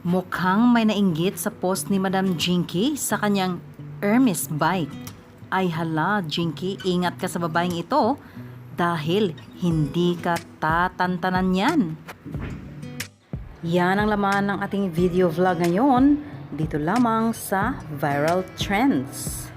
Mukhang may nainggit sa post ni Madam Jinky sa kanyang Hermes bike. Ay hala, Jinky, ingat ka sa babaeng ito dahil hindi ka tatantanan yan. Yan ang laman ng ating video vlog ngayon, dito lamang sa Viral Trends.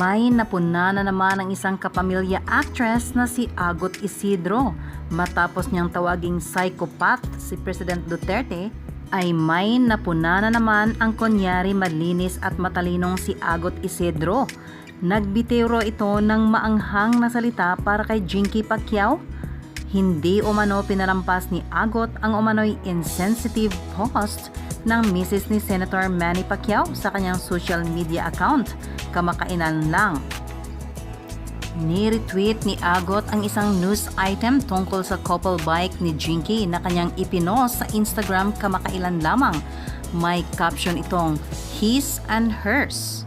May napuna na naman ang isang kapamilya actress na si Agot Isidro. Matapos niyang tawaging psychopath si President Duterte, ay may napuna na naman ang kunyari malinis at matalinong si Agot Isidro. Nagbitero ito ng maanghang na salita para kay Jinky Pacquiao. Hindi umano pinalampas ni Agot ang umano'y insensitive post ng misis ni Senator Manny Pacquiao sa kanyang social media account kamakailan lang. Ni-retweet ni Agot ang isang news item tungkol sa couple bike ni Jinky na kanyang ipinost sa Instagram kamakailan lamang. May caption itong his and hers.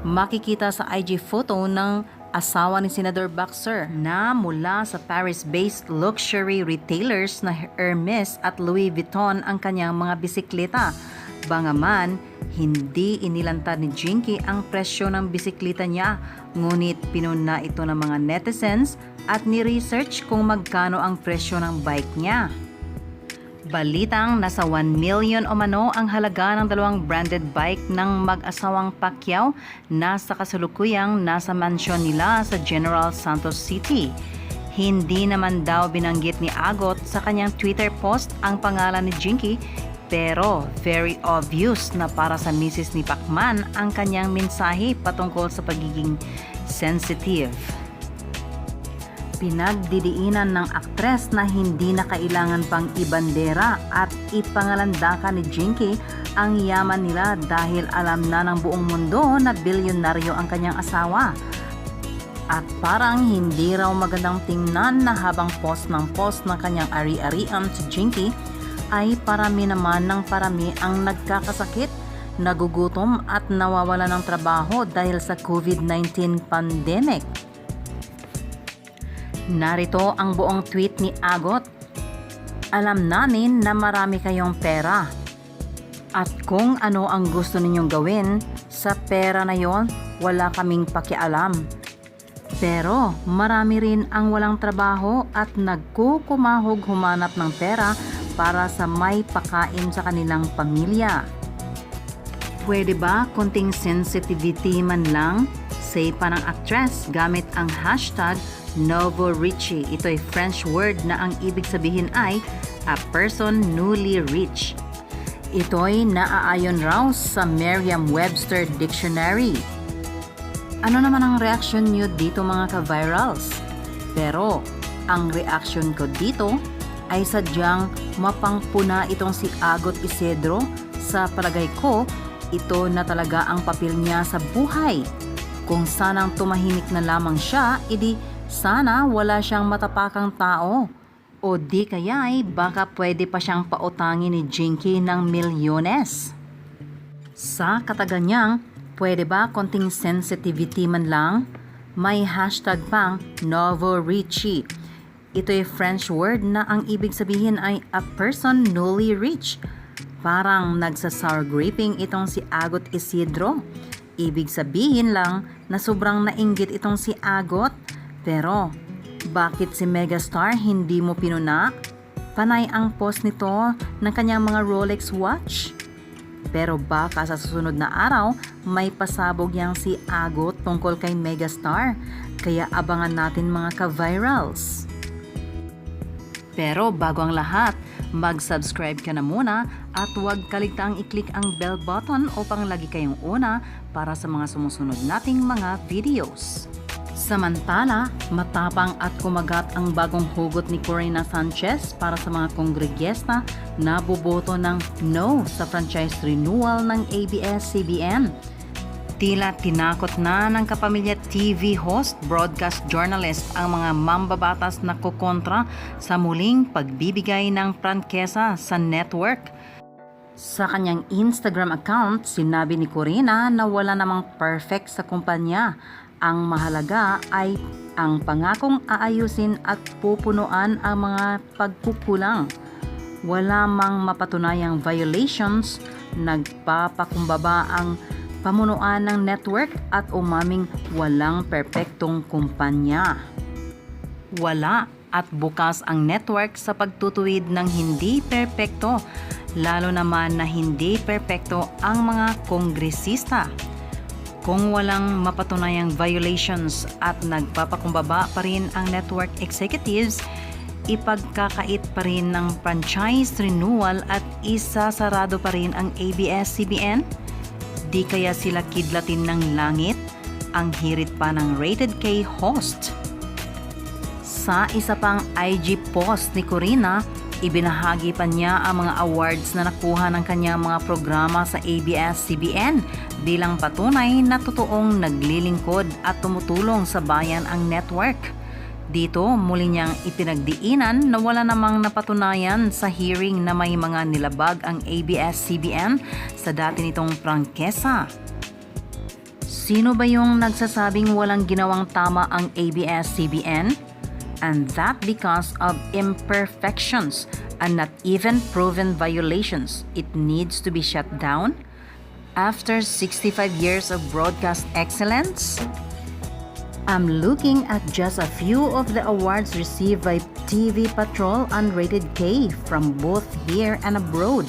Makikita sa IG photo ng asawa ni Senador Boxer na mula sa Paris-based luxury retailers na Hermes at Louis Vuitton ang kanyang mga bisikleta. Bangaman, hindi inilantad ni Jinky ang presyo ng bisikleta niya, ngunit pinuna ito ng mga netizens at ni-research kung magkano ang presyo ng bike niya. Balitang nasa 1 million umano ang halaga ng dalawang branded bike ng mag-asawang Pacquiao na sa kasalukuyang nasa mansyon nila sa General Santos City. Hindi naman daw binanggit ni Agot sa kanyang Twitter post ang pangalan ni Jinky, pero very obvious na para sa misis ni Pacman ang kanyang mensahe patungkol sa pagiging sensitive. Pinagdidiinan ng aktres na hindi na kailangan pang ibandera at ipangalandakan ni Jinky ang yaman nila dahil alam na ng buong mundo na bilyonaryo ang kanyang asawa. At parang hindi raw magandang tingnan na habang post ng kanyang ari-arian si Jinky ay parami naman ng parami ang nagkakasakit, nagugutom at nawawala ng trabaho dahil sa COVID-19 pandemic. Narito ang buong tweet ni Agot. Alam namin na marami kayong pera. At kung ano ang gusto ninyong gawin, sa pera na yon, wala kaming pakialam. Pero marami rin ang walang trabaho at nagkukumahog humanap ng pera para sa may pakain sa kanilang pamilya. Pwede ba konting sensitivity man lang? Say pa ng actress gamit ang hashtag Novorichi. Ito'y French word na ang ibig sabihin ay a person newly rich. Ito'y naaayon raw sa Merriam-Webster Dictionary. Ano naman ang reaction nyo dito mga ka-virals? Pero ang reaction ko dito ay sadyang mapangpuna itong si Agot Isidro. Sa palagay ko, ito na talaga ang papel niya sa buhay. Kung sanang tumahimik na lamang siya, edi sana wala siyang matapakang tao. O di kaya'y baka pwede pa siyang pautangin ni Jinky ng milyones. Sa kataganyang, pwede ba konting sensitivity man lang? May hashtag pang Novorichi. Ito'y French word na ang ibig sabihin ay a person newly rich. Parang nagsa-sour graping itong si Agot Isidro. Ibig sabihin lang na sobrang nainggit itong si Agot. Pero bakit si megastar hindi mo pinuna? Panay ang post nito ng kanyang mga Rolex watch. Pero baka sa susunod na araw may pasabog yang si Agot tungkol kay megastar. Kaya abangan natin mga ka-virals. Pero bago ang lahat, mag-subscribe ka na muna at huwag kaligtaang i-click ang bell button upang lagi kayong una para sa mga sumusunod nating mga videos. Samantala, matapang at kumagat ang bagong hugot ni Corina Sanchez para sa mga kongregesta na boboto ng no sa franchise renewal ng ABS-CBN. Tila tinakot na ng kapamilya TV host, broadcast journalist ang mga mambabatas na kukontra sa muling pagbibigay ng prangkesa sa network. Sa kanyang Instagram account, sinabi ni Corina na wala namang perfect sa kumpanya. Ang mahalaga ay ang pangakong aayusin at pupunuan ang mga pagkukulang. Wala mang mapatunayang violations, nagpapakumbaba ang pamunuan ng network at umaming walang perpektong kumpanya. Wala at bukas ang network sa pagtutuwid ng hindi perpekto, lalo naman na hindi perpekto ang mga kongresista. Kung walang mapatunayang violations at nagpapakumbaba pa rin ang network executives, ipagkakait pa rin ng franchise renewal at isasarado pa rin ang ABS-CBN? Di kaya sila kidlatin ng langit? Ang hirit pa ng Rated K host. Sa isa pang IG post ni Corina, ibinahagi pa niya ang mga awards na nakuha ng kanyang mga programa sa ABS-CBN bilang patunay na totoong naglilingkod at tumutulong sa bayan ang network. Dito, muli niyang ipinagdiinan na wala namang napatunayan sa hearing na may mga nilabag ang ABS-CBN sa dati nitong prangkesa. Sino ba yung nagsasabing walang ginawang tama ang ABS-CBN? And that because of imperfections and not even proven violations, it needs to be shut down? After 65 years of broadcast excellence? I'm looking at just a few of the awards received by TV Patrol and Rated K from both here and abroad.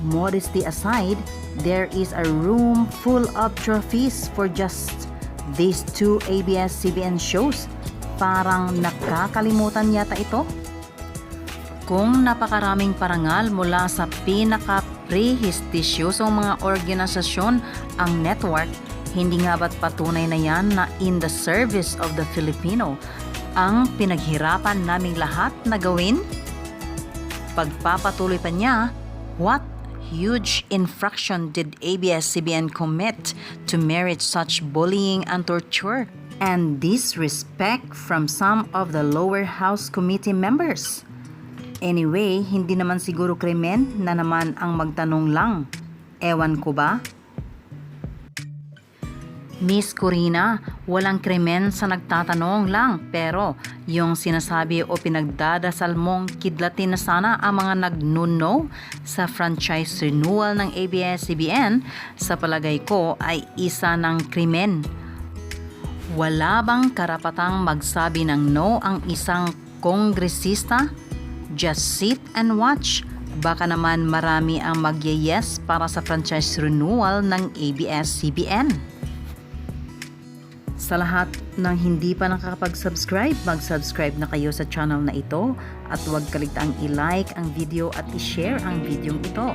Modesty aside, there is a room full of trophies for just these two ABS-CBN shows. Parang nakakalimutan yata ito. Kung napakaraming parangal mula sa pinaka-prestigyosong mga organisasyon ang network, hindi nga ba't patunay na yan na in the service of the Filipino ang pinaghirapan naming lahat na gawin? Pagpapatuloy pa niya, what huge infraction did ABS-CBN commit to merit such bullying and torture and disrespect from some of the lower house committee members? Anyway, hindi naman siguro krimen na naman ang magtanong lang. Ewan ko ba? Miss Corina, walang krimen sa nagtatanong lang, pero yung sinasabi o pinagdadasal mong kidlatin na sana ang mga nag-no sa franchise renewal ng ABS-CBN, sa palagay ko ay isa ng krimen. Wala bang karapatang magsabi ng no ang isang kongresista? Just sit and watch. Baka naman marami ang mag-yes para sa franchise renewal ng ABS-CBN. Sa lahat ng hindi pa nakakapag-subscribe, mag-subscribe na kayo sa channel na ito at huwag kaligtaang i-like ang video at i-share ang video ito.